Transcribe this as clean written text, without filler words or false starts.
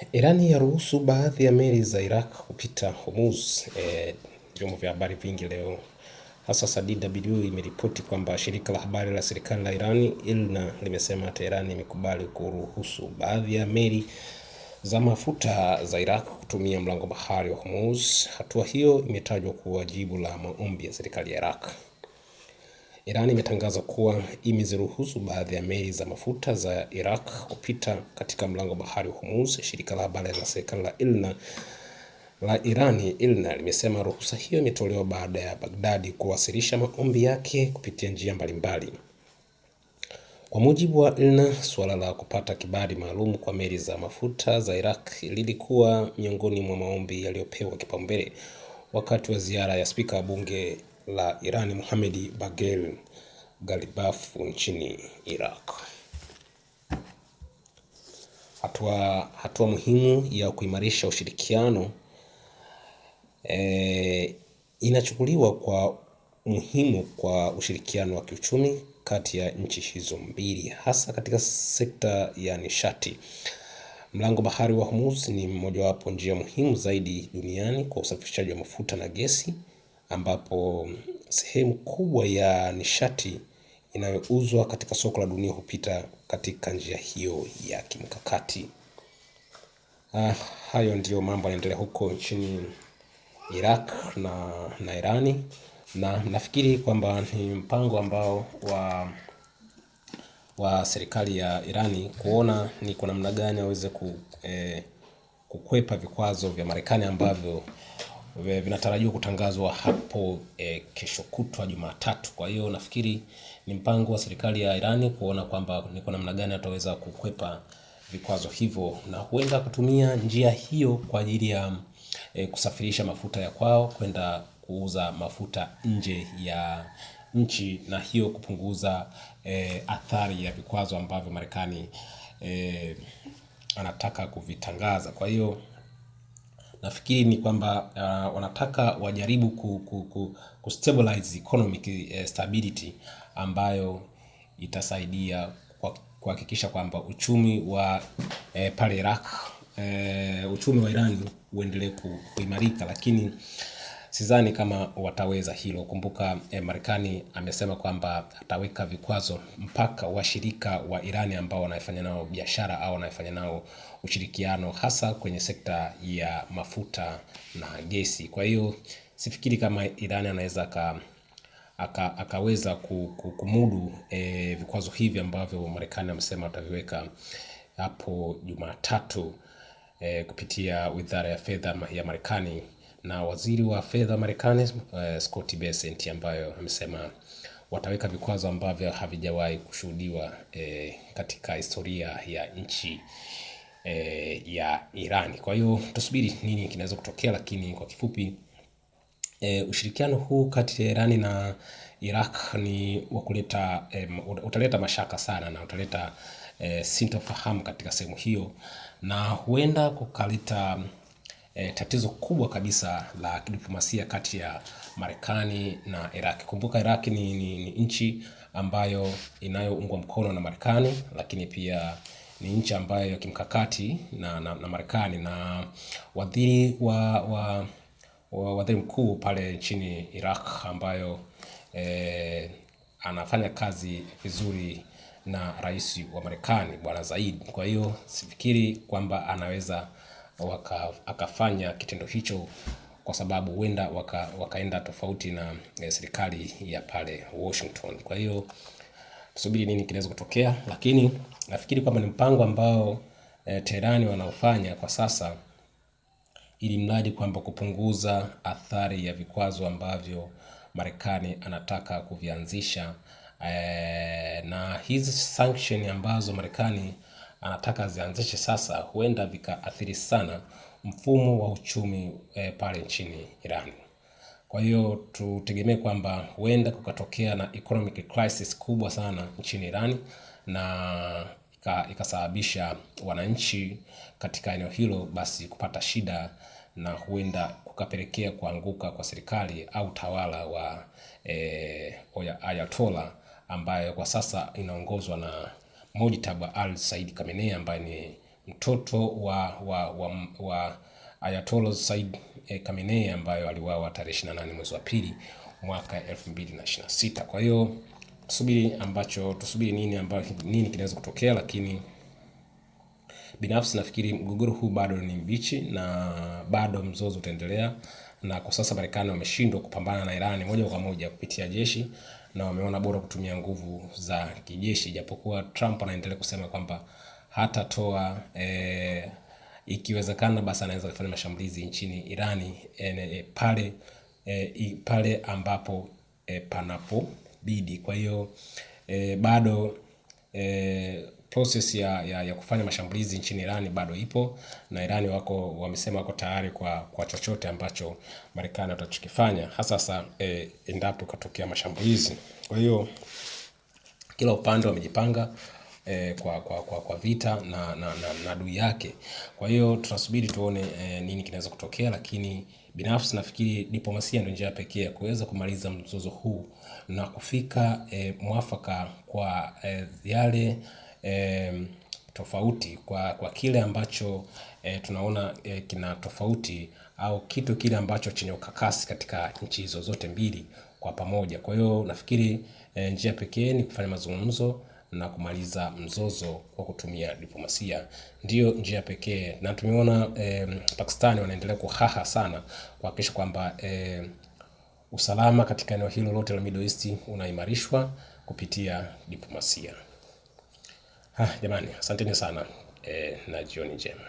Irani yaruhusu baadhi ya meli za Iraq kupita Hormuz. Vyombo vya habari vingi leo hasa DW imeripoti kwamba shirika la habari la serikali la Irani IRNA limesema Tehran imekubali kuruhusu baadhi ya meli za mafuta za Iraq kutumia mlango bahari wa Hormuz. Hatua hiyo imetajwa kuwa jibu la maombi ya serikali ya Iraq. Iran imetangaza kuwa imeziruhusu baadhi ya meli za mafuta za Iraq kupita katika mlango bahari wa Hormuz. Shirika la habari la serikali la IRNA la Irani IRNA limesema ruhusa hiyo imetolewa baada ya Baghdad kuwasilisha maombi yake kupitia njia mbalimbali. Kwa mujibu wa IRNA, suala la kupata kibali maalum kwa meli za mafuta za Iraq lilikuwa miongoni mwa maombi yaliyopewa kipaumbele wakati wa ziara ya spika wa bunge la Iran Mohammad Bagher Ghalibaf nchini Iraq. Hatua muhimu ya kuimarisha ushirikiano inachukuliwa kwa muhimu kwa ushirikiano wa kiuchumi kati ya nchi hizo mbili, hasa katika sekta ya nishati. Mlango bahari wa Hormuz ni mojawapo njia muhimu zaidi duniani kwa usafirishaji wa mafuta na gesi, ambapo sehemu kubwa ya nishati inayouzwa katika soko la dunia hupita katika njia hiyo ya kimkakati. Hayo ndiyo mambo yanaendelea huko nchini Iraq na Irani, na nafikiri kwamba ni mpango ambao wa serikali ya Irani kuona ni kwa namna gani waweze kukwepa vikwazo vya Marekani ambavyo vinatarajiwa kutangazwa hapo kesho kutwa Jumatatu. Kwa hiyo nafikiri ni mpango wa serikali ya Irani kuona kwamba ni kwa namna gani ataweza kukwepa vikwazo hivyo, na huenda kutumia njia hiyo kwa ajili ya kusafirisha mafuta ya kwao kwenda kuuza mafuta nje ya nchi, na hiyo kupunguza athari ya vikwazo ambavyo Marekani anataka kuvitangaza. Kwa hiyo nafikiri ni kwamba wanataka wajaribu kustabilize economic stability ambayo itasaidia kuhakikisha kwamba uchumi wa pale Iraq, uchumi wa Iran uendelee kuimarika, lakini sidhani kama wataweza hilo. Kumbuka Marekani amesema kwamba ataweka vikwazo mpaka washirika wa Irani ambao wanafanya nao biashara au wanafanya nao ushirikiano hasa kwenye sekta ya mafuta na gesi. Kwa hiyo sifikiri kama Irani anaweza akaweza kumudu vikwazo hivi ambavyo Marekani amesema ataviweka hapo Jumatatu kupitia Wizara ya Fedha ya Marekani na waziri wa fedha Marekani Scott Bessent, ambayo amesema wataweka vikwazo ambavyo havijawahi kushuhudiwa katika historia ya nchi ya Irani. Kwa hiyo tusubiri nini kinaweza kutokea, lakini kwa kifupi ushirikiano huu kati ya Irani na Iraq ni wa kuleta utaleta mashaka sana na utaleta sintofahamu katika sehemu hiyo, na huenda kukaleta tatizo kubwa kabisa la kidiplomasia kati ya Marekani na Iraq. Kumbuka Iraq ni nchi ambayo inayoungwa mkono na Marekani, lakini pia ni nchi ambayo ya kimkakati na Marekani, na waziri mkuu pale nchini Iraq ambayo anafanya kazi vizuri na rais wa Marekani Bwana Zaid. Kwa hiyo sifikiri kwamba anaweza akafanya kitendo hicho, kwa sababu huenda wakaenda tofauti na serikali ya pale Washington. Kwa hiyo tusubiri nini kinaweza kutokea, lakini nafikiri kwamba ni mpango ambao Tehran wanaofanya kwa sasa, ili mradi kwamba kupunguza athari ya vikwazo ambavyo Marekani anataka kuvianzisha, na hizi sanction ambazo Marekani anataka zianzishe sasa huenda vikaathiri sana mfumo wa uchumi pale nchini Iran. Kwa hiyo tutegemee kwamba huenda kukatokea na economic crisis kubwa sana nchini Iran, na ikasababisha wananchi katika eneo hilo basi kupata shida, na huenda kukapelekea kuanguka kwa serikali au tawala wa Ayatollah ambayo kwa sasa inaongozwa na Mojtaba Al Said Khamenei ambaye ni mtoto wa Ayatollah Said Khamenei ambayo aliuawa tarehe 28 mwezi wa pili mwaka 2026. Kwa hiyo tusubiri nini kinaweza kutokea, lakini binafsi nafikiri mgogoro huu bado ni mbichi na bado mzozo utaendelea, na kwa sasa Marekani wameshindwa kupambana na Irani moja kwa moja kupitia jeshi na wameona bora kutumia nguvu za kijeshi, japokuwa Trump anaendelea kusema kwamba hatatoa ikiwezekana basi anaweza kufanya mashambulizi nchini Irani pale ambapo panapobidi. Kwa hiyo bado process ya kufanya mashambulizi nchini Irani bado ipo, na Irani wamesema wako tayari kwa chochote ambacho Marekani watachokifanya, hasa endapo katokea mashambulizi. Kila upande wamejipanga kwa vita na adui yake. Kwa hiyo tunasubiri tuone nini kinaweza kutokea, lakini binafsi nafikiri diplomasia ndio njia pekee ya kuweza kumaliza mzozo huu na kufika mwafaka kwa yale tofauti, kwa kile ambacho tunaona kina tofauti, au kitu kile ambacho chenye ukakasi katika nchi hizo zote mbili kwa pamoja. Kwa hiyo nafikiri njia pekee ni kufanya mazungumzo na kumaliza mzozo kwa kutumia diplomasia, ndio njia pekee. Na tumeona Pakistan wanaendelea kuhaha sana kuhakikisha kwamba usalama katika eneo hilo lote la Middle East unaimarishwa kupitia diplomasia. Jamani, asanteni sana na jioni njema.